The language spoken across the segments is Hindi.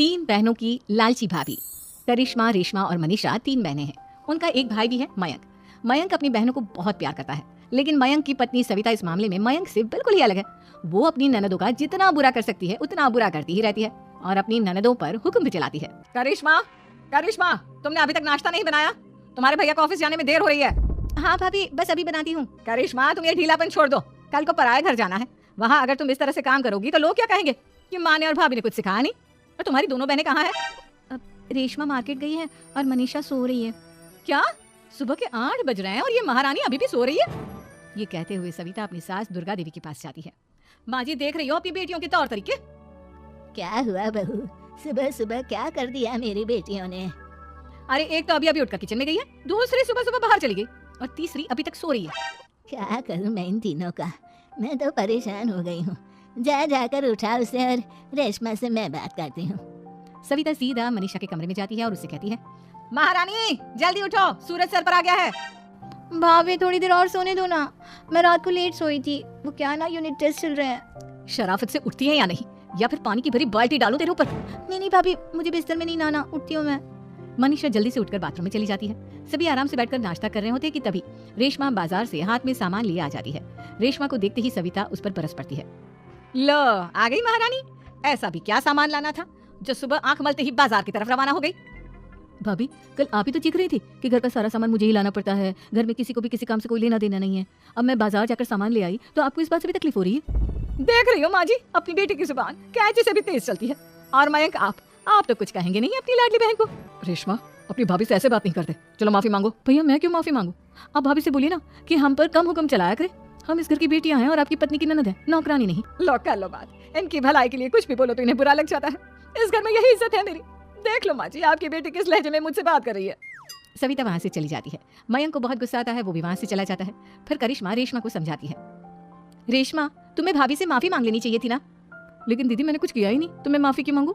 तीन बहनों की लालची भाभी। करिश्मा, रेशमा और मनीषा तीन बहनें हैं। उनका एक भाई भी है, मयंक। मयंक अपनी बहनों को बहुत प्यार करता है, लेकिन मयंक की पत्नी सविता इस मामले में मयंक से बिल्कुल ही अलग है। वो अपनी ननदों का जितना बुरा कर सकती है उतना बुरा करती ही रहती है और अपनी ननदों पर हुक्म भी चलाती है। करिश्मा, करिश्मा, तुमने अभी तक नाश्ता नहीं बनाया? तुम्हारे भैया को ऑफिस जाने में देर हो रही है। हाँ भाभी, बस अभी बनाती हूँ। करिश्मा, तुम ये ढीलापन छोड़ दो, कल को पराये घर जाना है। वहाँ अगर तुम इस तरह से काम करोगी तो लोग क्या कहेंगे कि माँ ने और भाभी ने कुछ सिखाया नहीं। और तुम्हारी दोनों बहनें कहाँ है? रेशमा मार्केट गई है और मनीषा सो रही है। क्या? सुबह के 8 बज रहे हैं और ये महारानी अभी भी सो रही है? ये कहते हुए सविता अपनी सास दुर्गा देवी के पास जाती है। माँ जी, देख रही हो अपनी बेटियों के तौर तरीके? क्या हुआ बहू, सुबह सुबह क्या कर दिया मेरी बेटियों ने? अरे एक तो अभी उठकर किचन में गई है, दूसरी सुबह सुबह बाहर चली गई और तीसरी अभी तक सो रही है। क्या करूं मैं इन तीनों का, मैं तो परेशान हो गई हूँ। जाकर उठा उसे और रेशमा से मैं बात करती हूँ। सविता सीधा मनीषा के कमरे में जाती है और उससे कहती है, महारानी जल्दी उठो, सूरज सर पर आ गया है। भाभी थोड़ी देर और सोने दो ना, मैं रात को लेट सोई थी, वो क्या ना यूनिट टेस्ट चल रहे हैं। शराफत से उठती है या नहीं, या फिर पानी की भरी बाल्टी डालूं तेरे ऊपर? नहीं भाभी, मुझे बिस्तर में नहीं नाना, उठती हूँ मैं। मनीषा जल्दी से उठकर बाथरूम में चली जाती है। सभी आराम से बैठकर नाश्ता कर रहे होते हैं कि तभी रेशमा बाजार से हाथ में सामान लिए आ जाती है। रेशमा को देखते ही सविता उस पर बरस पड़ती है। लो, आ गई महारानी। ऐसा भी क्या सामान लाना था जो सुबह आंख मलते ही बाजार की तरफ रवाना हो गई? भाभी, कल आप ही तो चीख रही थी कि घर का सारा सामान मुझे ही लाना पड़ता है, घर में किसी को भी किसी काम से कोई लेना देना नहीं है। अब मैं बाजार जाकर सामान ले आई तो आपको इस बात से भी तकलीफ हो रही है? देख रही हो माँ जी, अपनी बेटी की जुबान कैंची से भी तेज चलती है। और मयंक, आप तो कुछ कहेंगे नहीं अपनी लाडली बहन को। रेशमा, अपनी भाभी से ऐसे बात नहीं करते, चलो माफी मांगो। भैया, मैं क्यों माफी मांगू? आप भाभी से बोलिए ना कि हम पर कम हुक्म चलाया करे। हम इस घर की बेटियां हैं और आपकी पत्नी की ननद है, नौकरानी नहीं। लो कर लो बात, इनकी भलाई के लिए कुछ भी बोलो तो इन्हें बुरा लग जाता है। इस घर में यही इज्जत है मेरी। देख लो माँ जी, आपकी बेटी किस लहजे में मुझसे बात कर रही है। सविता वहाँ से चली जाती है। मयंक को बहुत गुस्सा आता है, वो भी वहाँ से चला जाता है। फिर करिश्मा रेशमा को समझाती है, रेशमा, तुम्हें भाभी से माफी मांग लेनी चाहिए थी ना। लेकिन दीदी, मैंने कुछ किया ही नहीं, तो मैं माफी क्यों मांगू?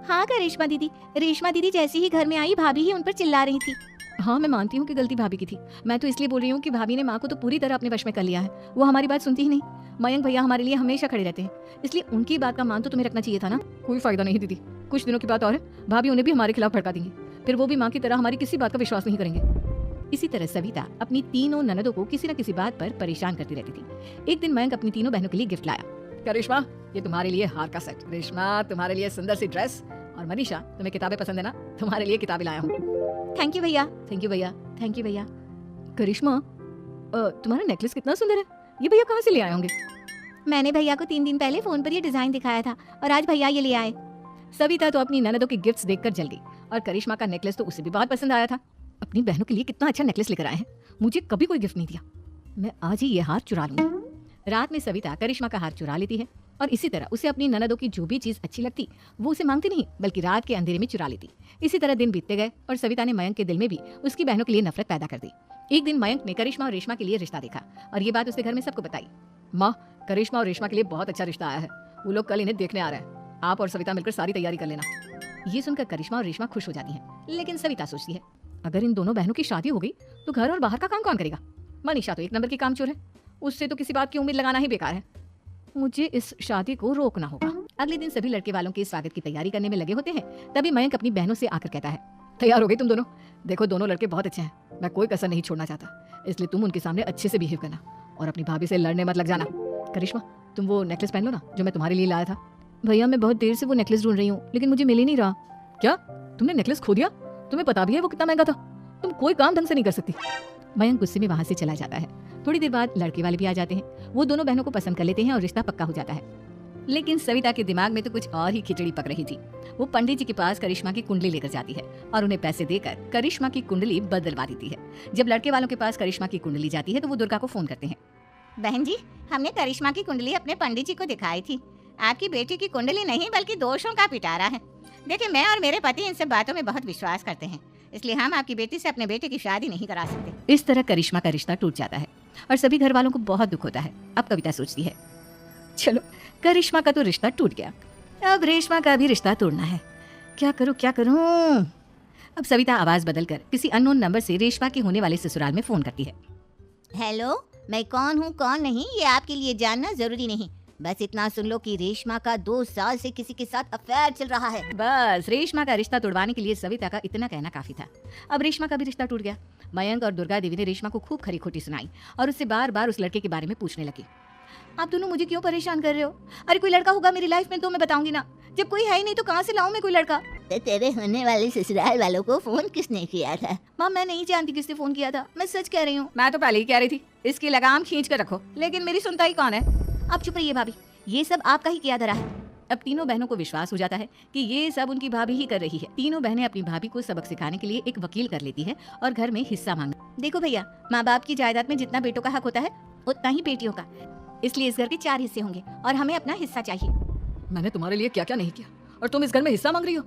हाँ करिश्मा दीदी, रेशमा दीदी जैसे ही घर में आई भाभी ही उन पर चिल्ला रही थी। हाँ, मैं मानती हूँ कि गलती भाभी की थी। मैं तो इसलिए बोल रही हूँ कि भाभी ने माँ को तो पूरी तरह अपने वश में कर लिया है, वो हमारी बात सुनती ही नहीं। मयंक भैया हमारे लिए हमेशा खड़े रहते हैं, इसलिए उनकी बात का मान तो तुम्हें रखना चाहिए था ना। कोई फायदा नहीं दीदी, कुछ दिनों की बात और है, भाभी उन्हें भी हमारे खिलाफ भड़का देंगी, फिर वो भी माँ की तरह हमारी किसी बात का विश्वास नहीं करेंगे। इसी तरह सविता अपनी तीनों ननदों को किसी न किसी बात पर परेशान करती रहती थी। एक दिन मयंक अपनी तीनों बहनों के लिए गिफ्ट लाया। करिश्मा, ये तुम्हारे लिए हार का सेट। रेशमा, तुम्हारे लिए सुंदर सी ड्रेस। और मनीषा, तुम्हें किताबें पसंद है ना, तुम्हारे लिए किताबें लाया हूँ। थैंक यू भैया। थैंक यू भैया, थैंक यू भैया। करिश्मा, तुम्हारा नेकलेस कितना सुंदर है, ये भैया कहाँ से ले आए होंगे? मैंने भैया को 3 दिन पहले फोन पर ये डिजाइन दिखाया था और आज भैया ये ले आए। सविता तो अपनी ननदों के गिफ्ट्स देखकर जल गई और करिश्मा का नेकलेस तो उसे भी बहुत पसंद आया था। अपनी बहनों के लिए कितना अच्छा नेकलेस लेकर आए हैं, मुझे कभी कोई गिफ्ट नहीं दिया। मैं आज ही ये हार चुरा लूंगी। रात में सविता करिश्मा का हार चुरा लेती है और इसी तरह उसे अपनी ननदों की जो भी चीज अच्छी लगती वो उसे मांगती नहीं, बल्कि रात के अंधेरे में चुरा लेती। इसी तरह दिन बीतते गए और सविता ने मयंक के दिल में भी उसकी बहनों के लिए नफरत पैदा कर दी। एक दिन मयंक ने करिश्मा और रेशमा के लिए रिश्ता देखा और ये बात उसने घर में सबको बताई। माँ, करिश्मा और रेशमा के लिए बहुत अच्छा रिश्ता आया है, वो लोग कल इन्हें देखने आ रहे हैं, आप और सविता मिलकर सारी तैयारी कर लेना। ये सुनकर करिश्मा और रेशमा खुश हो जाती है, लेकिन सविता सोचती है, अगर इन दोनों बहनों की शादी हो गई तो घर और बाहर का काम कौन करेगा? मनीषा तो 1 नंबर की कामचोर है, उससे तो किसी बात की उम्मीद लगाना ही बेकार है। मुझे इस शादी को रोकना होगा। अगले दिन सभी लड़के वालों के स्वागत की तैयारी करने में लगे होते हैं। तभी मयंक अपनी बहनों से आकर कहता है, तैयार हो गई तुम दोनों? देखो, दोनों लड़के बहुत अच्छे हैं, मैं कोई कसर नहीं छोड़ना चाहता, इसलिए तुम उनके सामने अच्छे से बिहेव करना और अपनी भाभी से लड़ने मत लग जाना। करिश्मा, तुम वो नेकलेस पहन लो ना जो मैं तुम्हारे लिए लाया था। भैया, मैं बहुत देर से वो नेकलेस ढूंढ रही हूँ, लेकिन मुझे मिल ही नहीं रहा। क्या, तुमने नेकलेस खो दिया? तुम्हें पता भी है वो कितना महंगा था, तुम कोई काम ढंग से नहीं कर सकती। मयंक गुस्से में वहाँ से चला जाता है। थोड़ी देर बाद लड़के वाले भी आ जाते हैं, वो दोनों बहनों को पसंद कर लेते हैं और रिश्ता पक्का हो जाता है। लेकिन सविता के दिमाग में तो कुछ और ही खिचड़ी पक रही थी। वो पंडित जी के पास करिश्मा की कुंडली लेकर जाती है और उन्हें पैसे देकर करिश्मा की कुंडली बदलवा देती है। जब लड़के वालों के पास करिश्मा की कुंडली जाती है तो वो दुर्गा को फोन करते हैं। बहन जी, हमने करिश्मा की कुंडली अपने पंडित जी को दिखाई थी। आपकी बेटी की कुंडली नहीं बल्कि दोषों का पिटारा है। देखिए, मैं और मेरे पति इन सब बातों में बहुत विश्वास करते हैं, इसलिए हम आपकी बेटी से अपने बेटे की शादी नहीं करा सकते। इस तरह करिश्मा का रिश्ता टूट जाता है और सभी घर वालों को बहुत दुख होता है। अब कविता सोचती है, चलो, करिश्मा का तो रिश्ता टूट गया, अब रेशमा का भी रिश्ता तोड़ना है। क्या करूं, क्या करूं? अब सविता आवाज बदलकर किसी अननोन नंबर से रेशमा के होने वाले ससुराल में फोन करती है। हेलो, मैं कौन हूँ कौन नहीं ये आपके लिए जानना जरूरी नहीं, बस इतना सुन लो कि रेशमा का 2 साल से किसी के साथ अफेयर चल रहा है। बस रेशमा का रिश्ता तोड़वाने के लिए सविता का इतना कहना काफी था। अब रेशमा का भी रिश्ता टूट गया। मयंक और दुर्गा देवी ने रेशमा को खूब खरी खोटी सुनाई और उससे बार बार उस लड़के के बारे में पूछने लगी। आप दोनों मुझे क्यों परेशान कर रहे हो? अरे कोई लड़का होगा मेरी लाइफ में तो मैं बताऊंगी ना, जब कोई है ही नहीं तो कहाँ से लाऊं मैं कोई लड़का? तो तेरे होने वाले ससुराल वालों को फोन किसने किया था? माँ मैं नहीं जानती किसने फोन किया था, मैं सच कह रही हूँ। मैं तो पहले ही कह रही थी इसकी लगाम खींच कर रखो, लेकिन मेरी सुनता ही कौन है? आप चुप रहिए भाभी, ये सब आपका ही किया धरा है। अब तीनों बहनों को विश्वास हो जाता है कि ये सब उनकी भाभी ही कर रही है। तीनों बहनें अपनी भाभी को सबक सिखाने के लिए एक वकील कर लेती है और घर में हिस्सा मांग। देखो भैया, माँ बाप की जायदाद में जितना बेटों का हक होता है उतना ही बेटियों का, इसलिए इस घर के 4 हिस्से होंगे और हमें अपना हिस्सा चाहिए। मैंने तुम्हारे लिए क्या क्या नहीं किया और तुम इस घर में हिस्सा मांग रही हो?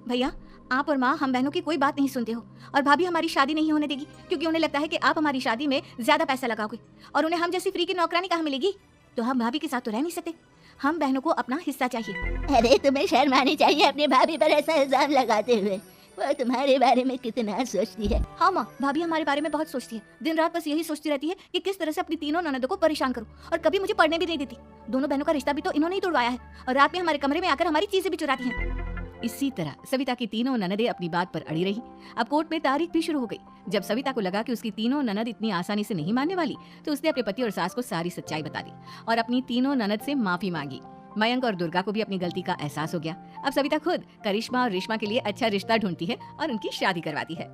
भैया आप और माँ हम बहनों की कोई बात नहीं सुनते हो, और भाभी हमारी शादी नहीं होने देगी क्योंकि उन्हें लगता है कि आप हमारी शादी में ज्यादा पैसा लगाओगे और उन्हें हम जैसी फ्री की नौकरानी कहाँ मिलेगी। तो हम भाभी के साथ तो रह नहीं सकते, हम बहनों को अपना हिस्सा चाहिए। अरे तुम्हें शर्म आनी चाहिए अपनी भाभी पर ऐसा इल्जाम लगाते हुए। वो तुम्हारे बारे में कितना सोचती है। हाँ माँ, भाभी हमारे बारे में बहुत सोचती है, दिन रात बस यही सोचती रहती है कि किस तरह से अपनी तीनों ननदों को परेशान करूं, और कभी मुझे पढ़ने भी नहीं देती। दोनों बहनों का रिश्ता भी तो इन्होंने ही तोड़वाया है और रात में हमारे कमरे में आकर हमारी चीजें भी चुराती हैं। इसी तरह सविता की तीनों ननदें अपनी बात पर अड़ी रही। अब कोर्ट में तारीख भी शुरू हो गई। जब सविता को लगा कि उसकी तीनों ननद इतनी आसानी से नहीं मानने वाली, तो उसने अपने पति और सास को सारी सच्चाई बता दी और अपनी तीनों ननद से माफी मांगी। मयंक और दुर्गा को भी अपनी गलती का एहसास हो गया। अब सविता खुद करिश्मा और रेशमा के लिए अच्छा रिश्ता ढूंढती है और उनकी शादी करवाती है।